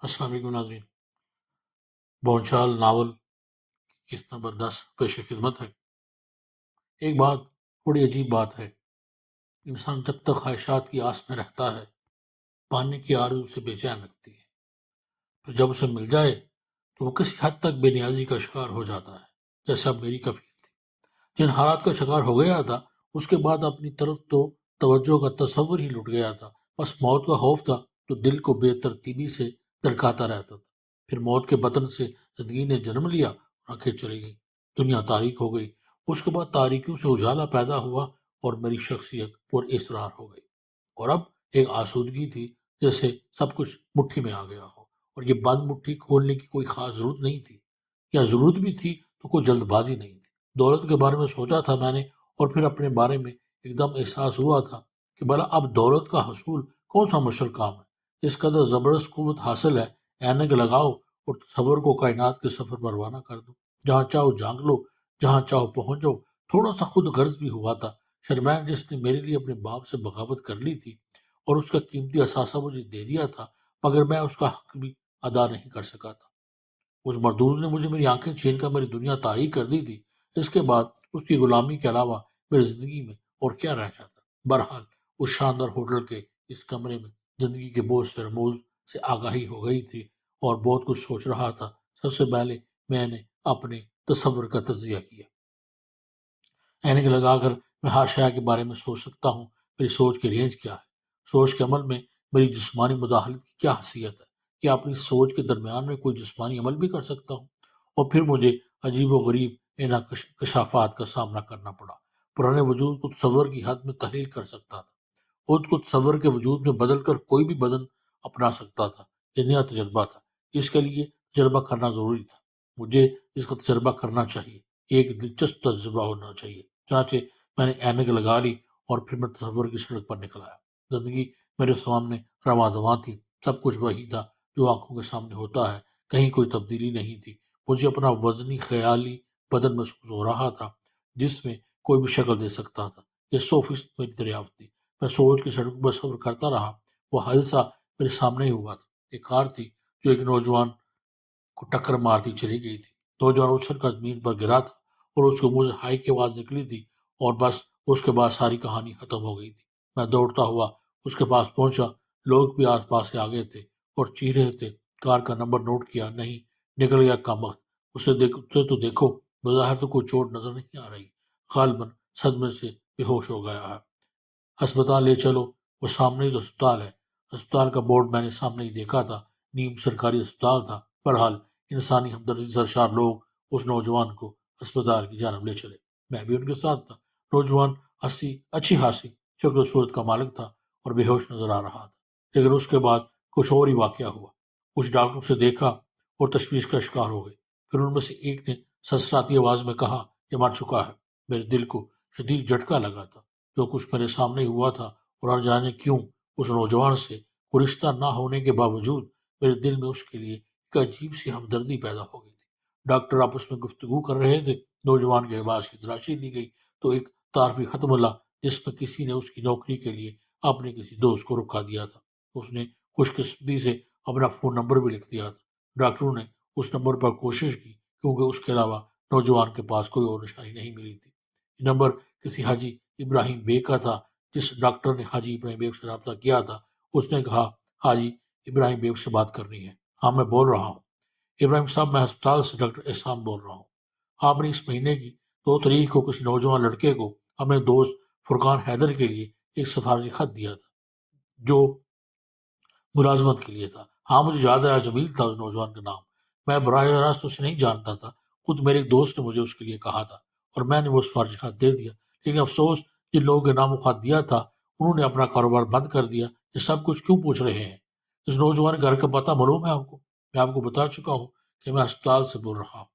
السلام علیکم ناظرین۔ بونچال ناول کی قسط نمبر 10 پیش خدمت ہے۔ ایک بات بڑی عجیب بات ہے، انسان جب تک خواہشات کی آس میں رہتا ہے پانے کی آرزو اسے بے چین رکھتی ہے، پھر جب اسے مل جائے تو وہ کسی حد تک بے نیازی کا شکار ہو جاتا ہے، جیسے اب میری کفیل تھی۔ جن حالات کا شکار ہو گیا تھا اس کے بعد اپنی طرف تو توجہ کا تصور ہی لٹ گیا تھا، بس موت کا خوف تھا جو دل کو بے ترتیبی سے درکاتا رہتا تھا۔ پھر موت کے بطن سے زندگی نے جنم لیا اور آنکھیں چلی گئی، دنیا تاریک ہو گئی۔ اس کے بعد تاریکیوں سے اجالا پیدا ہوا اور میری شخصیت پر اسرار ہو گئی، اور اب ایک آسودگی تھی، جیسے سب کچھ مٹھی میں آ گیا ہو، اور یہ بند مٹھی کھولنے کی کوئی خاص ضرورت نہیں تھی، یا ضرورت بھی تھی تو کوئی جلد بازی نہیں تھی۔ دولت کے بارے میں سوچا تھا میں نے، اور پھر اپنے بارے میں ایک دم احساس ہوا تھا کہ بھلا اب دولت کا حصول کون سا مشکل کام ہے، اس قدر زبردست قوت حاصل ہے، اینک لگاؤ اور تصور کو کائنات کے سفر پر روانہ کر دو، جہاں چاہو جانگ لو، جہاں چاہو پہنچ جاؤ۔ تھوڑا سا خود غرض بھی ہوا تھا، شرمین جس نے میرے لیے اپنے باپ سے بغاوت کر لی تھی اور اس کا قیمتی اثاثہ مجھے دے دیا تھا، مگر میں اس کا حق بھی ادا نہیں کر سکا تھا۔ اس مردود نے مجھے میری آنکھیں چھین کر میری دنیا تاریک کر دی تھی، اس کے بعد اس کی غلامی کے علاوہ میری زندگی میں اور کیا رہ جاتا۔ بہرحال اس شاندار ہوٹل کے اس کمرے میں زندگی کے بوجھ سے رموز سے آگاہی ہو گئی تھی، اور بہت کچھ سوچ رہا تھا۔ سب سے پہلے میں نے اپنے تصور کا تجزیہ کیا۔ اینک لگا کر میں ہر شے کے بارے میں سوچ سکتا ہوں، میری سوچ کی رینج کیا ہے، سوچ کے عمل میں میری جسمانی مداخلت کی کیا حیثیت ہے، کیا اپنی سوچ کے درمیان میں کوئی جسمانی عمل بھی کر سکتا ہوں۔ اور پھر مجھے عجیب و غریب کشافات کا سامنا کرنا پڑا۔ پرانے وجود کو تصور کی حد میں تحلیل کر سکتا تھا، خود کو تصور کے وجود میں بدل کر کوئی بھی بدن اپنا سکتا تھا۔ یہ نیا تجربہ تھا، اس کے لیے تجربہ کرنا ضروری تھا، مجھے اس کا تجربہ کرنا چاہیے، یہ ایک دلچسپ تجربہ ہونا چاہیے۔ چنانچہ میں نے اینک لگا لی اور پھر میں تصور کی سڑک پر نکل آیا۔ زندگی میرے سامنے رواں دواں تھی، سب کچھ وہی تھا جو آنکھوں کے سامنے ہوتا ہے، کہیں کوئی تبدیلی نہیں تھی۔ مجھے اپنا وزنی خیالی بدن محسوس ہو رہا تھا جس میں کوئی بھی شکل دے سکتا تھا۔ یہ 100% میری دریافت تھی۔ میں سوچ کی سڑک پر سفر کرتا رہا، وہ حادثہ میرے سامنے ہی ہوا تھا۔ ایک کار تھی جو ایک نوجوان کو ٹکر مارتی چلی گئی تھی۔ نوجوان اچھل کر زمین پر گرا تھا اور اس کو منہ سے ہائی کی آواز نکلی تھی، اور بس اس کے بعد ساری کہانی ختم ہو گئی تھی۔ میں دوڑتا ہوا اس کے پاس پہنچا، لوگ بھی آس پاس سے آگے تھے اور چیخ رہے تھے۔ کار کا نمبر نوٹ کیا، نہیں، نکل گیا کامبخت۔ اسے تو دیکھو، بظاہر تو کوئی چوٹ نظر نہیں آ رہی، غالباً صدمے سے بے ہوش ہو گیا ہے۔ ہسپتال لے چلو، وہ سامنے ہی تو اسپتال ہے۔ اسپتال کا بورڈ میں نے سامنے ہی دیکھا تھا، نیم سرکاری اسپتال تھا۔ بہرحال انسانی ہمدردی سرشار لوگ اس نوجوان کو اسپتال کی جانب لے چلے، میں بھی ان کے ساتھ تھا۔ نوجوان اچھی خاصی شکل و صورت کا مالک تھا اور بے ہوش نظر آ رہا تھا، لیکن اس کے بعد کچھ اور ہی واقعہ ہوا۔ کچھ ڈاکٹروں سے دیکھا اور تشویش کا شکار ہو گئے۔ پھر ان میں سے ایک نے سسراتی آواز میں کہا، یہ مر چکا ہے۔ میرے دل کو شدید جھٹکا لگا تھا۔ جو کچھ میرے سامنے ہوا تھا، اور نہ جانے کیوں اس نوجوان سے کوئی رشتہ نہ ہونے کے باوجود میرے دل میں اس کے لیے ایک عجیب سی ہمدردی پیدا ہو گئی تھی۔ ڈاکٹر آپس میں گفتگو کر رہے تھے، نوجوان کے لباس کی تلاشی لی گئی تو ایک تعارفی خط ملا جس میں کسی نے اس کی نوکری کے لیے اپنے کسی دوست کو رکھا دیا تھا۔ اس نے خوش قسمتی سے اپنا فون نمبر بھی لکھ دیا تھا۔ ڈاکٹروں نے اس نمبر پر کوشش کی کیونکہ اس کے علاوہ نوجوان کے پاس کوئی اور نشانی نہیں ملی تھی۔ یہ نمبر کسی حاجی ابراہیم بیگ کا تھا۔ جس ڈاکٹر نے حاجی ابراہیم بیگ سے رابطہ کیا تھا اس نے کہا، حاجی ابراہیم بیگ سے بات کرنی ہے۔ ہاں، میں بول رہا ہوں ابراہیم صاحب، میں ہسپتال سے ڈاکٹر احسان بول رہا ہوں۔ آپ نے اس مہینے کی 2 تاریخ کو کسی نوجوان لڑکے کو اپنے دوست فرقان حیدر کے لیے ایک سفارشی خط دیا تھا جو ملازمت کے لیے تھا۔ ہاں، مجھے یاد آیا، جمیل تھا اس نوجوان کا نام۔ میں براہ راست اسے نہیں جانتا تھا، خود میرے ایک دوست نے مجھے اس کے لیے کہا تھا اور میں نے وہ سفارشی خط دے دیا، لیکن افسوس جن لوگوں کے نام و خط دیا تھا انہوں نے اپنا کاروبار بند کر دیا۔ یہ سب کچھ کیوں پوچھ رہے ہیں؟ اس نوجوان کے گھر کا پتہ معلوم ہے آپ کو؟ میں آپ کو بتا چکا ہوں کہ میں ہسپتال سے بول رہا ہوں۔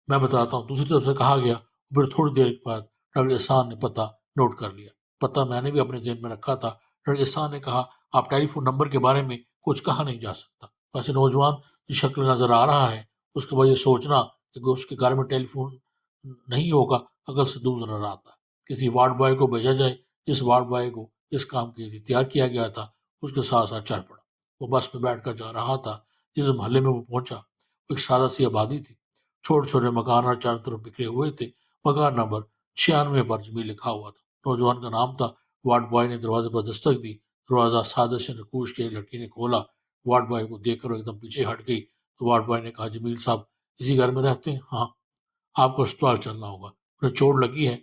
میں بتاتا ہوں، دوسری طرف سے کہا گیا۔ پھر تھوڑی دیر کے بعد ڈاکٹر احسان نے پتہ نوٹ کر لیا۔ پتہ میں نے بھی اپنے ذہن میں رکھا تھا۔ ڈاکٹر احسان نے کہا، آپ ٹیلی فون نمبر کے بارے میں کچھ کہا نہیں جا سکتا۔ ویسے نوجوان جس شکل نظر آ رہا ہے اس کے بعد یہ سوچنا کہ اس کے گھر میں ٹیلی فون نہیں ہوگا عقل سے دور نظر آتا ہے۔ کسی وارڈ بوائے کو بھیجا جائے۔ جس وارڈ بوائے کو اس کام کے لیے تیار کیا گیا تھا اس کے ساتھ ساتھ چل پڑا۔ وہ بس میں بیٹھ کر جا رہا تھا۔ جس محلے میں وہ پہنچا وہ ایک سادہ سی آبادی تھی۔ چھوٹے چھوٹے مکان اور چاروں طرف بکھرے ہوئے تھے۔ مکان نمبر 96 پر جمیل لکھا ہوا تھا۔ نوجوان کا نام تھا۔ وارڈ بوائے نے دروازے پر دستک دی۔ دروازہ سادے سے نکوش کے لڑکی نے کھولا۔ وارڈ بوائے کو دیکھ کر وہ ایک دم پیچھے ہٹ گئی تو وارڈ بوائے نے کہا، جمیل صاحب اسی گھر میں رہتے ہیں؟ ہاں۔ آپ کو اسپتال چلنا ہوگا، انہیں چوٹ لگی ہے،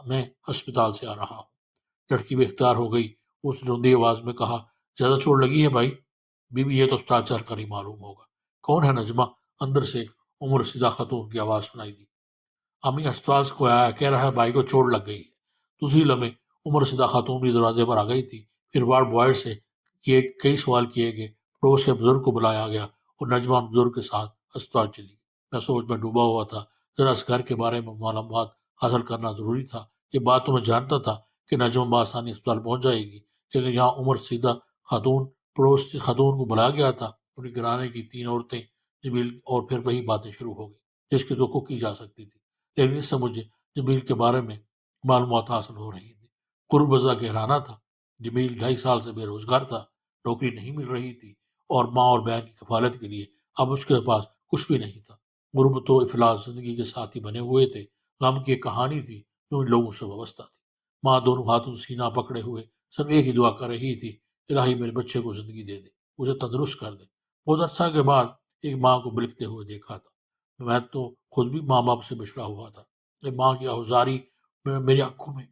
میں ہسپتال سے آ رہا ہوں۔ لڑکی بے اختیار ہو گئی۔ اس نے روندی آواز میں کہا، زیادہ چوٹ لگی ہے بھائی؟ بی بی یہ تو اسپتال چل کر ہی معلوم ہوگا۔ کون ہے نجمہ؟ اندر سے ایک عمر رسیدہ خاتون کی آواز سنائی دی۔ امی اسپتال سے کوئی آیا، کہہ رہا ہے بھائی کو چوٹ لگ گئی ہے۔ دوسری لمحے عمر رسیدہ خاتون بھی دروازے پر آ گئی تھی۔ پھر وارڈ بوائے سے کئی سوال کیے گئے۔ پڑوس کے بزرگ کو بلایا گیا اور نجمہ بزرگ کے ساتھ اسپتال چلی۔ میں سوچ میں ڈوبا ہوا تھا۔ ذرا اس گھر کے بارے میں معلومات حاصل کرنا ضروری تھا۔ یہ بات تو میں جانتا تھا کہ نجمہ بآسانی اسپتال پہنچ جائے گی، لیکن یہاں عمر رسیدہ خاتون، پڑوس کی خاتون کو بلایا گیا تھا۔ انہیں گرانے کی 3 عورتیں، جمیل، اور پھر وہی باتیں شروع ہو گئی جس کی توقع کی جا سکتی تھی، لیکن اس سے مجھے جمیل کے بارے میں معلومات حاصل ہو رہی تھی۔ قرب ازا گہرانا تھا۔ جمیل 2.5 سال سے بے روزگار تھا، نوکری نہیں مل رہی تھی اور ماں اور بہن کی کفالت کے لیے اب اس کے پاس کچھ بھی نہیں تھا۔ غربت و افلاس زندگی کے ساتھی بنے ہوئے تھے۔ غم کی ایک کہانی تھی جو ان لوگوں سے وابستہ تھی۔ ماں دونوں ہاتھوں سے سینہ پکڑے ہوئے صرف ایک ہی دعا کر رہی تھی، الہی میرے بچے کو زندگی دے دے، اسے تندرست کر دے۔ بہت عرصہ کے بعد ایک ماں کو بلکتے ہوئے دیکھا تھا۔ میں تو خود بھی ماں باپ سے بچھڑا ہوا تھا۔ ایک ماں کی آہوزاری میری آنکھوں میں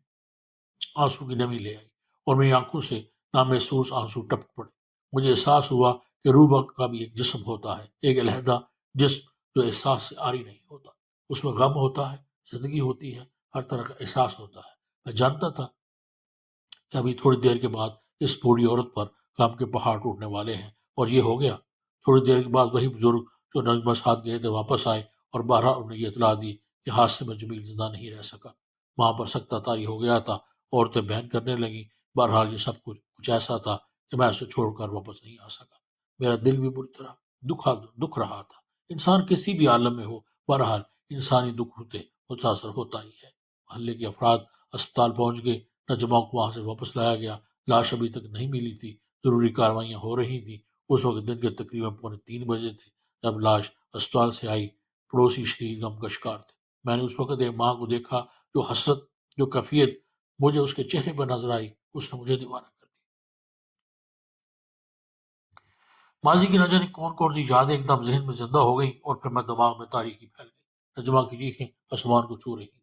آنسو کی نمی لے آئی اور میری آنکھوں سے نامحسوس آنسو ٹپک پڑے۔ مجھے احساس ہوا کہ روح کا بھی ایک جسم ہوتا ہے، ایک علیحدہ جسم جو احساس سے عاری نہیں ہوتا۔ اس میں غم ہوتا ہے، زندگی ہوتی ہے، ہر طرح کا احساس ہوتا ہے۔ میں جانتا تھا کہ ابھی تھوڑی دیر کے بعد اس بوڑھی عورت پر غم کے پہاڑ ٹوٹنے والے ہیں، اور یہ ہو گیا۔ تھوڑی دیر کے بعد وہی بزرگ جو نجمہ ساتھ گئے تھے واپس آئے اور بہرحال انہیں یہ اطلاع دی کہ حادثے میں جمیل زندہ نہیں رہ سکا۔ وہاں پر سکتہ طاری ہو گیا تھا۔ عورتیں بہن کرنے لگیں۔ بہرحال یہ سب کچھ ایسا تھا کہ میں اسے چھوڑ کر واپس نہیں آ سکا۔ میرا دل بھی بری طرح دکھ رہا تھا۔ انسان کسی بھی عالم میں ہو، بہرحال انسانی دکھ ہوتے متاثر ہوتا ہی ہے۔ محلے کے افراد اسپتال پہنچ گئے۔ نجمہ کو وہاں سے واپس لایا گیا۔ لاش ابھی تک نہیں ملی تھی۔ ضروری کارروائیاں ہو رہی تھیں۔ اس وقت دن کے تقریباً 2:45 بجے تھے جب لاش اسپتال سے آئی۔ پڑوسی شدید غم کا شکار تھے۔ میں نے اس وقت ایک ماں کو دیکھا جو حسرت، جو کیفیت مجھے اس کے چہرے پر نظر آئی، اس نے مجھے دیوانہ کر دیا۔ ماضی کی نہ جانے کون سی یادیں ایک دم ذہن میں زندہ ہو گئیں اور پھر میں دماغ میں تاریکی پھیل گئی۔ نجمہ کی چیخیں آسمان کو چھو رہی تھی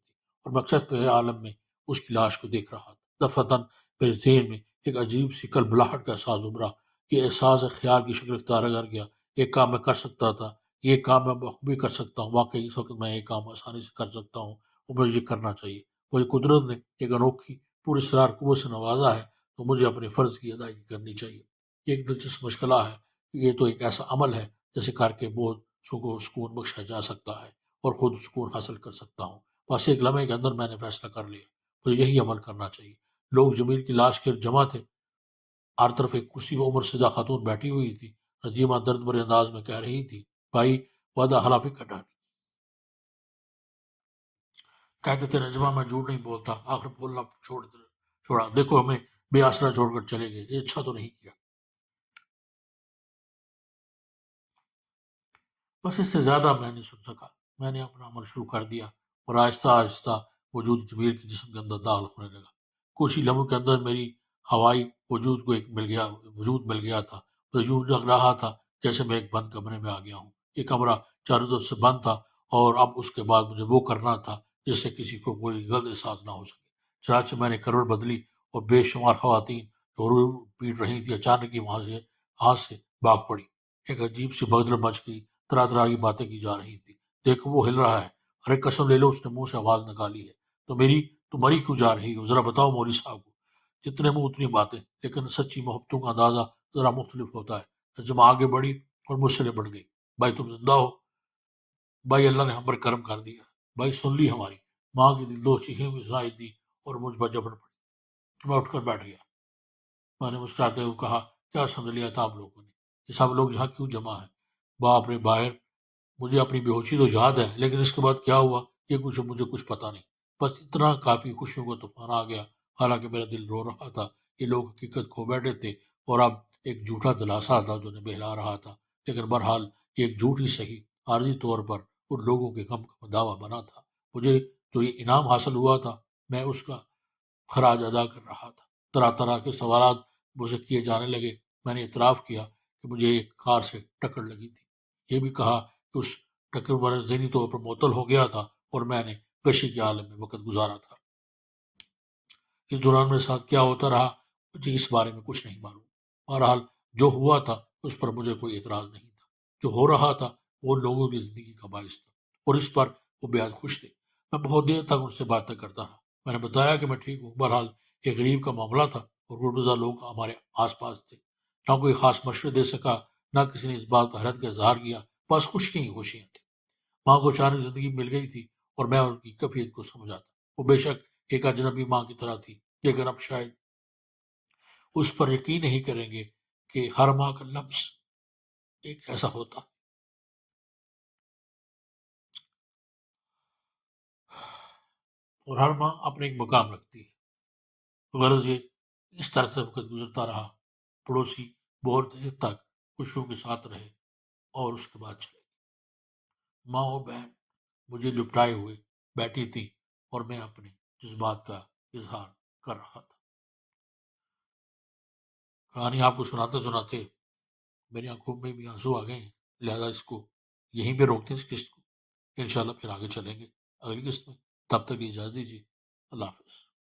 اور میں اکثر عالم میں اس کی لاش کو دیکھ رہا تھا۔ دفعتاً میرے ذہن میں ایک عجیب سی کلبلاہٹ کا احساس ابھرا۔ یہ احساس خیال کی شکل اختیار کر گیا۔ ایک کام میں کر سکتا تھا، یہ کام میں بخوبی کر سکتا ہوں۔ واقعی اس وقت میں یہ کام آسانی سے کر سکتا ہوں اور مجھے یہ کرنا چاہیے۔ مجھے قدرت نے ایک انوکھی پوری اسرار قوت سے نوازا ہے تو مجھے اپنے فرض کی ادائیگی کرنی چاہیے۔ یہ ایک دلچسپ مشغلہ ہے۔ یہ تو ایک ایسا عمل ہے جیسے کر کے بہت کو سکون بخشا جا سکتا ہے اور خود سکون حاصل کر سکتا ہوں۔ بس ایک لمحے کے اندر میں نے فیصلہ کر لیا، مجھے یہی عمل کرنا چاہیے۔ لوگ جمیل کی لاش کے جمع تھے۔ ہر طرف ایک کرسی پر عمر رسیدہ خاتون بیٹھی ہوئی تھی۔ نجیمہ درد بھرے انداز میں کہہ رہی تھی، بھائی وعدہ خلافی کا ڈھانی۔ کہتے تھے نجمہ میں جھوٹ نہیں بولتا، آخر بولنا چھوڑا۔ دیکھو ہمیں بے آسرا چھوڑ کر چلے گئے، یہ اچھا تو نہیں کیا۔ بس اس سے زیادہ میں نہیں سن سکا۔ میں نے اپنا عمل شروع کر دیا اور آہستہ آہستہ وجود جمیل کے جسم کے اندر داخل ہونے لگا۔ کچھ ہی لمحوں کے اندر میری ہوائی وجود کو ایک وجود مل گیا تھا۔ تو یوں لگ رہا تھا جیسے میں ایک بند کمرے میں آ گیا ہوں۔ یہ کمرہ چاروں طرف سے بند تھا اور اب اس کے بعد مجھے وہ کرنا تھا جس سے کسی کو کوئی غلط احساس نہ ہو سکے۔ چنانچہ میں نے کروٹ بدلی اور بے شمار خواتین جو رو پیٹ رہی تھی اچانک ہی وہاں سے ہاتھ سے بھاگ پڑی۔ ایک عجیب سی بھگدڑ مچ گئی۔ طرح طرح کی باتیں کی جا رہی تھی۔ دیکھو وہ ہل رہا ہے، ارے قسم لے لو اس نے منہ سے آواز نکالی ہے۔ تو مری کیوں جا رہی ہو، ذرا بتاؤ مولوی صاحب کو۔ جتنے منہ اتنی باتیں، لیکن سچی محبتوں کا اندازہ ذرا مختلف ہوتا ہے۔ جب آگے بڑھی اور مجھ سے لپٹ گئی، بھائی تم زندہ ہو، بھائی اللہ نے ہم پر کرم کر دیا، بھائی سن لی ہماری۔ ماں کی دل دو چیخیں بھی سنائی دی اور مجھ پر جبڑ پڑی۔ میں اٹھ کر بیٹھ گیا۔ میں نے مسکراتے ہوئے کہا، کیا سمجھ لیا تھا آپ لوگوں نے؟ یہ سب لوگ یہاں کیوں جمع ہیں؟ باپ رے باہر، مجھے اپنی بے ہوشی تو یاد ہے، لیکن اس کے بعد کیا ہوا یہ مجھے کچھ پتہ نہیں۔ بس اتنا کافی، خوشیوں کا طوفان آ گیا۔ حالانکہ میرا دل رو رہا تھا۔ یہ لوگ حقیقت کھو بیٹھے تھے اور اب ایک جھوٹا دلاسا تھا جو انہیں بہلا رہا تھا، لیکن بہرحال یہ ایک جھوٹ ہی صحیح عارضی طور پر ان لوگوں کے غم کا دعویٰ بنا تھا۔ مجھے جو یہ انعام حاصل ہوا تھا میں اس کا خراج ادا کر رہا تھا۔ طرح طرح کے سوالات مجھ سے کیے جانے لگے۔ میں نے اعتراف کیا کہ مجھے ایک کار سے ٹکر لگی تھی، یہ بھی کہا کہ اس ٹکر پر ذہنی طور پر معطل ہو گیا تھا اور میں نے غشی کے عالم میں وقت گزارا تھا۔ اس دوران میرے ساتھ کیا ہوتا رہا مجھے اس بارے میں کچھ نہیں معلوم۔ بہرحال جو ہوا تھا اس پر مجھے کوئی اعتراض نہیں تھا۔ جو ہو رہا تھا وہ لوگوں کی زندگی کا باعث تھا اور اس پر وہ بےحد خوش تھے۔ میں بہت دیر تک ان سے باتیں کرتا رہا۔ میں نے بتایا کہ میں ٹھیک ہوں۔ بہرحال ایک غریب کا معاملہ تھا اور غربتہ لوگ ہمارے آس پاس تھے۔ نہ کوئی خاص مشورے دے سکا، نہ کسی نے اس بات پر حیرت کا اظہار کیا، بس خوشیاں ہی خوشیاں تھیں۔ ماں کو اچانک زندگی مل گئی تھی اور میں ان کی کیفیت کو سمجھا تھا۔ وہ بے شک ایک اجنبی ماں کی طرح تھی، لیکن اب شاید اس پر یقین نہیں کریں گے کہ ہر ماں کا لمس ایک ایسا ہوتا اور ہر ماں اپنے ایک مقام رکھتی ہے۔ غرض یہ اس طرح سے وقت گزرتا رہا۔ پڑوسی بہت دیر تک خوشیوں کے ساتھ رہے اور اس کے بعد چلے۔ ماں اور بہن مجھے لپٹائے ہوئے بیٹھی تھی اور میں اپنے جذبات کا اظہار کر رہا تھا۔ کہانی آپ کو سناتے سناتے میری آنکھوں میں بھی آنسو آ گئے ہیں، لہذا اس کو یہیں پہ روکتے ہیں اس قسط کو۔ انشاءاللہ پھر آگے چلیں گے اگلی قسط میں۔ تب تک اجازت دیجیے۔ اللہ حافظ۔